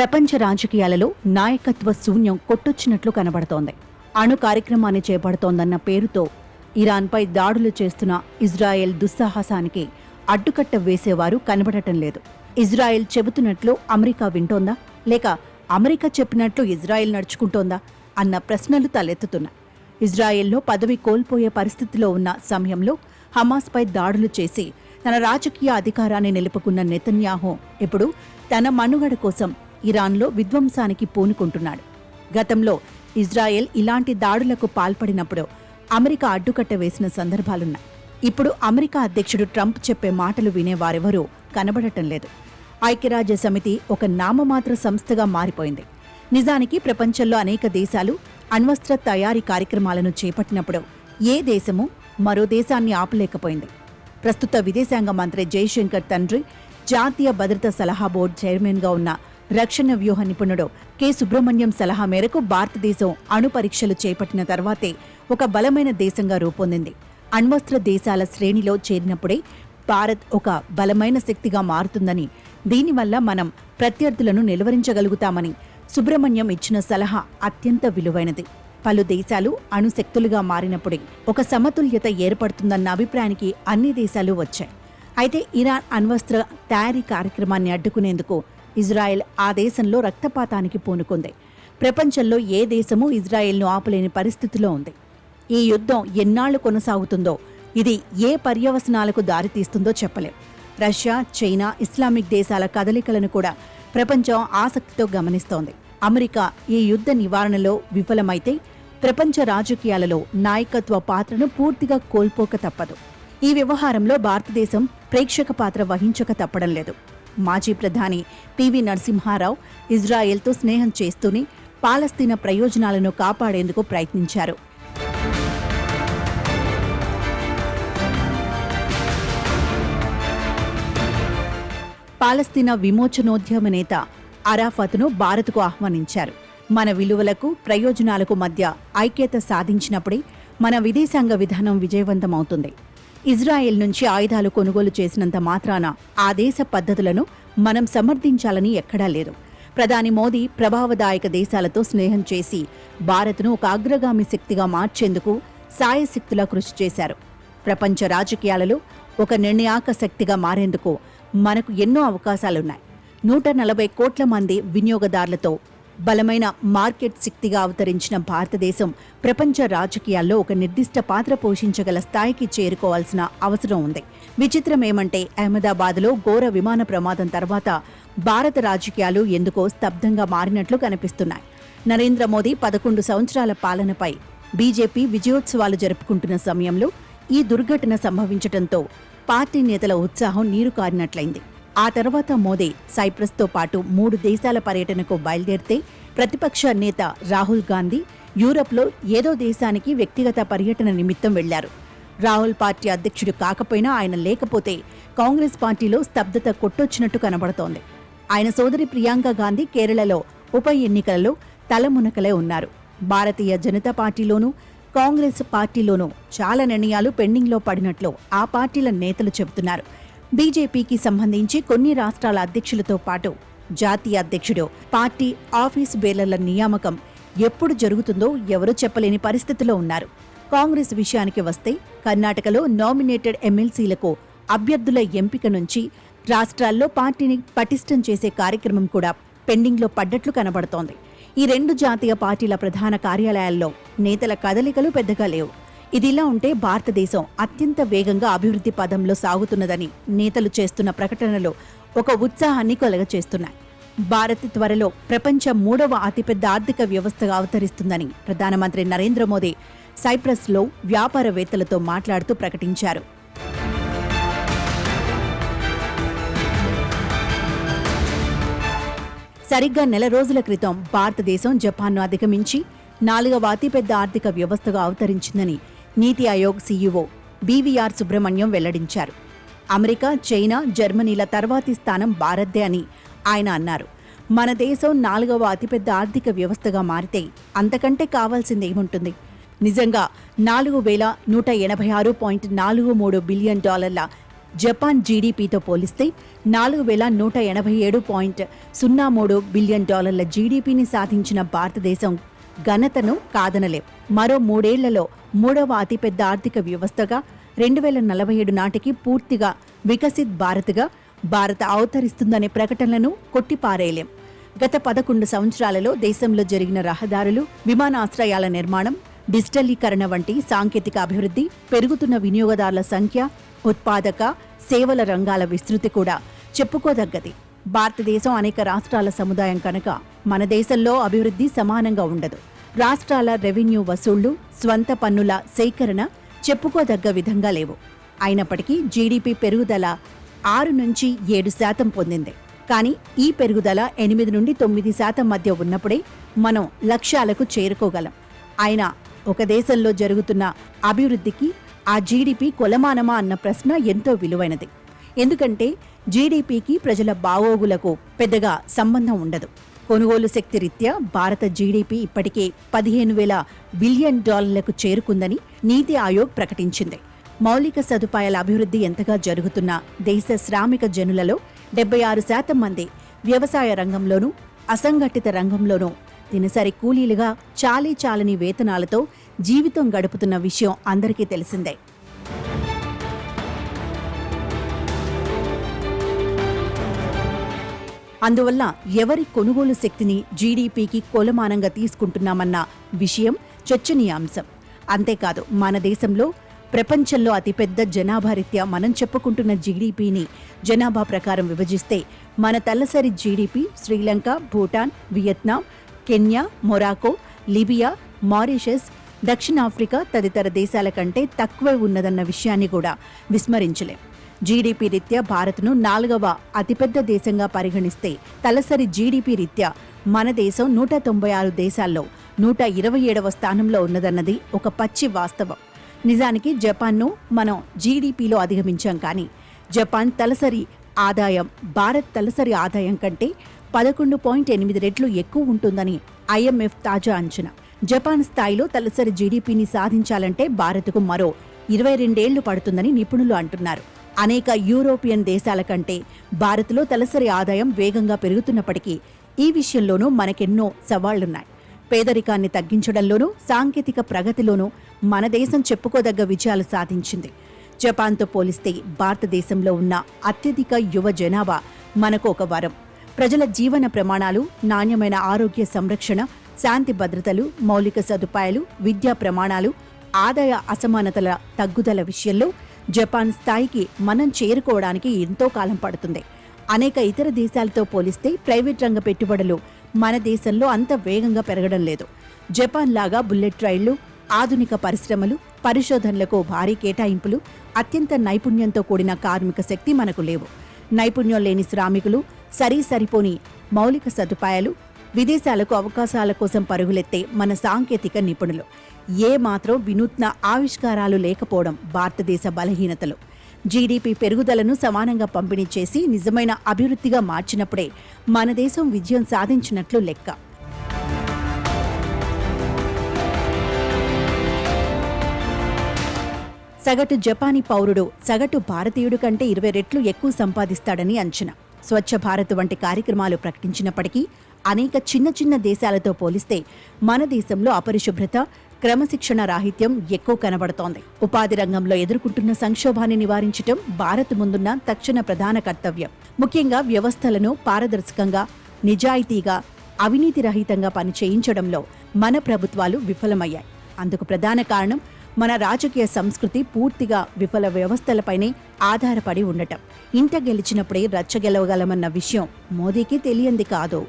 ప్రపంచ రాజకీయాలలో నాయకత్వ శూన్యం కొట్టొచ్చినట్లు కనబడుతోంది. అణు కార్యక్రమాన్ని చేపడుతోందన్న పేరుతో ఇరాన్పై దాడులు చేస్తున్న ఇజ్రాయెల్ దుస్సాహసానికి అడ్డుకట్ట వేసేవారు కనబడటం లేదు. ఇజ్రాయెల్ చెబుతున్నట్లు అమెరికా వింటోందా, లేక అమెరికా చెప్పినట్లు ఇజ్రాయెల్ నడుచుకుంటోందా అన్న ప్రశ్నలు తలెత్తుతున్నాయి. ఇజ్రాయెల్లో పదవి కోల్పోయే పరిస్థితిలో ఉన్న సమయంలో హమాస్పై దాడులు చేసి తన రాజకీయ అధికారాన్ని నిలుపుకున్న నెతన్యాహు ఇప్పుడు తన మనుగడ కోసం ఇరాన్లో విధ్వంసానికి పూనుకుంటున్నాడు. గతంలో ఇజ్రాయెల్ ఇలాంటి దాడులకు పాల్పడినప్పుడు అమెరికా అడ్డుకట్ట వేసిన సందర్భాలున్నాయి. ఇప్పుడు అమెరికా అధ్యక్షుడు ట్రంప్ చెప్పే మాటలు వినేవారెవరూ కనబడటం లేదు. ఐక్యరాజ్య సమితి ఒక నామమాత్ర సంస్థగా మారిపోయింది. నిజానికి ప్రపంచంలో అనేక దేశాలు అణ్వస్త్ర తయారీ కార్యక్రమాలను చేపట్టినప్పుడు ఏ దేశమూ మరో దేశాన్ని ఆపలేకపోయింది. ప్రస్తుత విదేశాంగ మంత్రి జైశంకర్ తండ్రి, జాతీయ భద్రతా సలహా బోర్డు చైర్మన్గా ఉన్న రక్షణ వ్యూహ నిపుణుడు కె సుబ్రహ్మణ్యం సలహా మేరకు భారతదేశం అణు పరీక్షలు చేపట్టిన తర్వాతే ఒక బలమైన దేశంగా రూపొందింది. అణ్వస్త్ర దేశాల శ్రేణిలో చేరినప్పుడే భారత్ ఒక బలమైన శక్తిగా మారుతుందని, దీనివల్ల మనం ప్రత్యర్థులను నిలువరించగలుగుతామని సుబ్రహ్మణ్యం ఇచ్చిన సలహా అత్యంత విలువైనది. పలు దేశాలు అణుశక్తులుగా మారినప్పుడే ఒక సమతుల్యత ఏర్పడుతుందన్న అభిప్రాయానికి అన్ని దేశాలు వచ్చాయి. అయితే ఇరాన్ అణ్వస్త్ర తయారీ కార్యక్రమాన్ని అడ్డుకునేందుకు ఇజ్రాయెల్ ఆ దేశంలో రక్తపాతానికి పూనుకుంది. ప్రపంచంలో ఏ దేశమూ ఇజ్రాయెల్ను ఆపలేని పరిస్థితిలో ఉంది. ఈ యుద్ధం ఎన్నాళ్లు కొనసాగుతుందో, ఇది ఏ పర్యవసనాలకు దారితీస్తుందో చెప్పలేం. రష్యా, చైనా, ఇస్లామిక్ దేశాల కదలికలను కూడా ప్రపంచం ఆసక్తితో గమనిస్తోంది. అమెరికా ఈ యుద్ధ నివారణలో విఫలమైతే ప్రపంచ రాజకీయాలలో నాయకత్వ పాత్రను పూర్తిగా కోల్పోక తప్పదు. ఈ వ్యవహారంలో భారతదేశం ప్రేక్షక పాత్ర వహించక తప్పడం లేదు. మాజీ ప్రధాని పివి నరసింహారావు ఇజ్రాయెల్తో స్నేహం చేస్తూనే పాలస్తీనా ప్రయోజనాలను కాపాడేందుకు ప్రయత్నించారు. పాలస్తీనా విమోచనోద్యమ నేత అరాఫత్ను భారత్కు ఆహ్వానించారు. మన విలువలకు, ప్రయోజనాలకు మధ్య ఐక్యత సాధించినప్పుడే మన విదేశాంగ విధానం విజయవంతమవుతుంది. ఇజ్రాయెల్ నుంచి ఆయుధాలు కొనుగోలు చేసినంత మాత్రాన ఆ దేశ పద్ధతులను మనం సమర్థించాలని ఎక్కడా లేదు. ప్రధాని మోదీ ప్రభావదాయక దేశాలతో స్నేహం చేసి భారత్ను ఒక అగ్రగామి శక్తిగా మార్చేందుకు సాయశక్తులా కృషి చేశారు. ప్రపంచ రాజకీయాలలో ఒక నిర్ణయాక శక్తిగా మారేందుకు మనకు ఎన్నో అవకాశాలున్నాయి. 140 కోట్ల మంది వినియోగదారులతో బలమైన మార్కెట్ శక్తిగా అవతరించిన భారతదేశం ప్రపంచ రాజకీయాల్లో ఒక నిర్దిష్ట పాత్ర పోషించగల స్థాయికి చేరుకోవాల్సిన అవసరం ఉంది. విచిత్రమేమంటే అహ్మదాబాద్లో ఘోర విమాన ప్రమాదం తర్వాత భారత రాజకీయాలు ఎందుకో స్తబ్దంగా మారినట్లు కనిపిస్తున్నాయి. నరేంద్ర మోదీ 11 సంవత్సరాల పాలనపై బీజేపీ విజయోత్సవాలు జరుపుకుంటున్న సమయంలో ఈ దుర్ఘటన సంభవించడంతో పార్టీ నేతల ఉత్సాహం నీరు కారినట్లయింది. ఆ తర్వాత మోదీ సైప్రస్తో పాటు 3 దేశాల పర్యటనకు బయలుదేరితే ప్రతిపక్ష నేత రాహుల్ గాంధీ యూరప్లో ఏదో దేశానికి వ్యక్తిగత పర్యటన నిమిత్తం వెళ్లారు. రాహుల్ పార్టీ అధ్యక్షుడు కాకపోయినా ఆయన లేకపోతే కాంగ్రెస్ పార్టీలో స్తబ్దత కొట్టొచ్చినట్టు కనబడుతోంది. ఆయన సోదరి ప్రియాంక గాంధీ కేరళలో ఉప ఎన్నికలలో తలమునకలే ఉన్నారు. భారతీయ జనతా పార్టీలోనూ కాంగ్రెస్ పార్టీలోనూ చాలా నిర్ణయాలు పెండింగ్లో పడినట్లు ఆ పార్టీల నేతలు చెబుతున్నారు. బీజేపీకి సంబంధించి కొన్ని రాష్ట్రాల అధ్యక్షులతో పాటు జాతీయ అధ్యక్షుడు, పార్టీ ఆఫీసు బేరర్ల నియామకం ఎప్పుడు జరుగుతుందో ఎవరూ చెప్పలేని పరిస్థితిలో ఉన్నారు. కాంగ్రెస్ విషయానికి వస్తే కర్ణాటకలో నామినేటెడ్ ఎమ్మెల్సీలకు అభ్యర్థుల ఎంపిక నుంచి రాష్ట్రాల్లో పార్టీని పటిష్టం చేసే కార్యక్రమం కూడా పెండింగ్లో పడ్డట్లు కనబడుతోంది. ఈ 2 జాతీయ పార్టీల ప్రధాన కార్యాలయాల్లో నేతల కదలికలు పెద్దగా లేవు. ఇదిలా ఉంటే భారతదేశం అత్యంత వేగంగా అభివృద్ధి పదంలో సాగుతున్నదని నేతలు చేస్తున్న ప్రకటనలు ఒక ఉత్సాహాన్ని కలుగచేస్తున్నాయి. భారత్ త్వరలో ప్రపంచ 3వ అతిపెద్ద ఆర్థిక వ్యవస్థగా అవతరిస్తుందని ప్రధానమంత్రి నరేంద్ర మోదీ సైప్రస్లో వ్యాపారవేత్తలతో మాట్లాడుతూ ప్రకటించారు. సరిగ్గా నెల రోజుల క్రితం భారతదేశం జపాన్ను అధిగమించి 4వ అతిపెద్ద ఆర్థిక వ్యవస్థగా అవతరించిందని నీతి ఆయోగ్ సీఈఓ బీవీఆర్ సుబ్రహ్మణ్యం వెల్లడించారు. అమెరికా, చైనా, జర్మనీల తర్వాతి స్థానం భారత్దే అని ఆయన అన్నారు. మన దేశం 4వ అతిపెద్ద ఆర్థిక వ్యవస్థగా మారితే అంతకంటే కావాల్సిందేముంటుంది? నిజంగా $4,186.43 బిలియన్ జపాన్ జీడీపీతో పోలిస్తే 4187.03 బిలియన్ డాలర్ల జీడీపీని సాధించిన భారతదేశం ఘనతను కాదనలేం. మరో 3 ఏళ్లలో మూడవ అతిపెద్ద ఆర్థిక వ్యవస్థగా 2047 నాటికి పూర్తిగా వికసిత్ భారత్గా భారత్ అవతరిస్తుందనే ప్రకటనలను కొట్టిపారేయలేం. గత 11 సంవత్సరాలలో దేశంలో జరిగిన రహదారులు, విమానాశ్రయాల నిర్మాణం, డిజిటలీకరణ వంటి సాంకేతిక అభివృద్ధి, పెరుగుతున్న వినియోగదారుల సంఖ్య, ఉత్పాదక, సేవల రంగాల విస్తృతి కూడా చెప్పుకోదగ్గది. భారతదేశం అనేక రాష్ట్రాల సముదాయం కనుక మన దేశంలో అభివృద్ధి సమానంగా ఉండదు. రాష్ట్రాల రెవెన్యూ వసూళ్లు, స్వంత పన్నుల సేకరణ చెప్పుకోదగ్గ విధంగా లేవు. అయినప్పటికీ జీడీపీ పెరుగుదల 6 నుంచి 7% పొందింది. కానీ ఈ పెరుగుదల 8 నుండి 9% మధ్య ఉన్నప్పుడే మనం లక్ష్యాలకు చేరుకోగలం. అయినా ఒక దేశంలో జరుగుతున్న అభివృద్ధికి ఆ జీడీపీ కొలమానమా అన్న ప్రశ్న ఎంతో విలువైనది. ఎందుకంటే జీడీపీకి ప్రజల బాగోగులకు పెద్దగా సంబంధం ఉండదు. కొనుగోలు శక్తి రీత్యా భారత జీడీపీ ఇప్పటికే 15,000 బిలియన్ డాలర్లకు చేరుకుందని నీతి ఆయోగ్ ప్రకటించింది. మౌలిక సదుపాయాల అభివృద్ధి ఎంతగా జరుగుతున్నా దేశ శ్రామిక జనులలో 76% మంది వ్యవసాయ రంగంలోనూ, అసంఘటిత రంగంలోనూ దినసరి కూలీలుగా చాలీచాలని వేతనాలతో జీవితం గడుపుతున్న విషయం అందరికీ తెలిసిందే. అందువల్ల ఎవరి కొనుగోలు శక్తిని జీడీపీకి కొలమానంగా తీసుకుంటున్నామన్న విషయం చర్చనీయాంశం. అంతేకాదు, మన దేశంలో ప్రపంచంలో అతిపెద్ద జనాభా రీత్యా మనం చెప్పుకుంటున్న జీడీపీని జనాభా ప్రకారం విభజిస్తే మన తలసరి GDP Sri Lanka, Bhutan, Vietnam, Kenya, Morocco, Libya, Mauritius, దక్షిణాఫ్రికా తదితర దేశాల కంటే తక్కువే ఉన్నదన్న విషయాన్ని కూడా విస్మరించలేం. జీడీపీ రీత్యా భారత్ను 4వ అతిపెద్ద దేశంగా పరిగణిస్తే తలసరి జీడీపీ రీత్యా మన దేశం 196 దేశాల్లో 127వ స్థానంలో ఉన్నదన్నది ఒక పచ్చి వాస్తవం. నిజానికి జపాన్ను మనం జీడీపీలో అధిగమించాం. కానీ జపాన్ తలసరి ఆదాయం భారత్ తలసరి ఆదాయం కంటే 11.8 రెట్లు ఎక్కువ ఉంటుందని ఐఎంఎఫ్ తాజా అంచనా. జపాన్ స్థాయిలో తలసరి జీడీపీని సాధించాలంటే భారత్కు మరో 22 ఏళ్లు పడుతుందని నిపుణులు అంటున్నారు. అనేక యూరోపియన్ దేశాల కంటే భారత్లో తలసరి ఆదాయం వేగంగా పెరుగుతున్నప్పటికీ ఈ విషయంలోనూ మనకెన్నో సవాళ్లున్నాయి. పేదరికాన్ని తగ్గించడంలోనూ, సాంకేతిక ప్రగతిలోనూ మన దేశం చెప్పుకోదగ్గ విజయాలు సాధించింది. జపాన్తో పోలిస్తే భారతదేశంలో ఉన్న అత్యధిక యువ జనాభా మనకు ఒక వరం. ప్రజల జీవన ప్రమాణాలు, నాణ్యమైన ఆరోగ్య సంరక్షణ, శాంతి భద్రతలు, మౌలిక సదుపాయాలు, విద్యా ప్రమాణాలు, ఆదాయ అసమానతల తగ్గుదల విషయంలో జపాన్ స్థాయికి మనం చేరుకోవడానికి ఎంతో కాలం పడుతుంది. అనేక ఇతర దేశాలతో పోలిస్తే ప్రైవేట్ రంగ పెట్టుబడులు మన దేశంలో అంత వేగంగా పెరగడం లేదు. జపాన్ లాగా బుల్లెట్ రైళ్లు, ఆధునిక పరిశ్రమలు, పరిశోధనలకు భారీ కేటాయింపులు, అత్యంత నైపుణ్యంతో కూడిన కార్మిక శక్తి మనకు లేవు. నైపుణ్యం లేని శ్రామికులు, సరిపోని మౌలిక సదుపాయాలు, విదేశాలకు అవకాశాల కోసం పరుగులెత్తే మన సాంకేతిక నిపుణులు, ఏ మాత్రం వినూత్న ఆవిష్కారాలు లేకపోవడం భారతదేశ బలహీనతలు. జీడీపీ పెరుగుదలను సమానంగా పంపిణీ చేసి నిజమైన అభివృద్ధిగా మార్చినప్పుడే మన దేశం విజయం సాధించినట్లు లెక్క. సగటు జపానీ పౌరుడు సగటు భారతీయుడు కంటే 20 రెట్లు ఎక్కువ సంపాదిస్తాడని అంచనా. స్వచ్ఛ భారత్ వంటి కార్యక్రమాలు ప్రకటించినప్పటికీ అనేక చిన్న దేశాలతో పోలిస్తే మన దేశంలో అపరిశుభ్రత, క్రమశిక్షణ రాహిత్యం ఎక్కువ కనబడుతోంది. ఉపాధి రంగంలో ఎదుర్కొంటున్న సంక్షోభాన్ని నివారించడం భారత్ ముందున్న తక్షణ ప్రధాన కర్తవ్యం. ముఖ్యంగా వ్యవస్థలను పారదర్శకంగా, నిజాయితీగా, అవినీతి రహితంగా పనిచేయించడంలో మన ప్రభుత్వాలు విఫలమయ్యాయి. అందుకు ప్రధాన కారణం మన రాజకీయ సంస్కృతి పూర్తిగా విఫల వ్యవస్థలపైనే ఆధారపడి ఉండటం. ఇంట గెలిచినప్పుడే రచ్చ గెలవగలమన్న విషయం మోదీకి తెలియంది కాదు.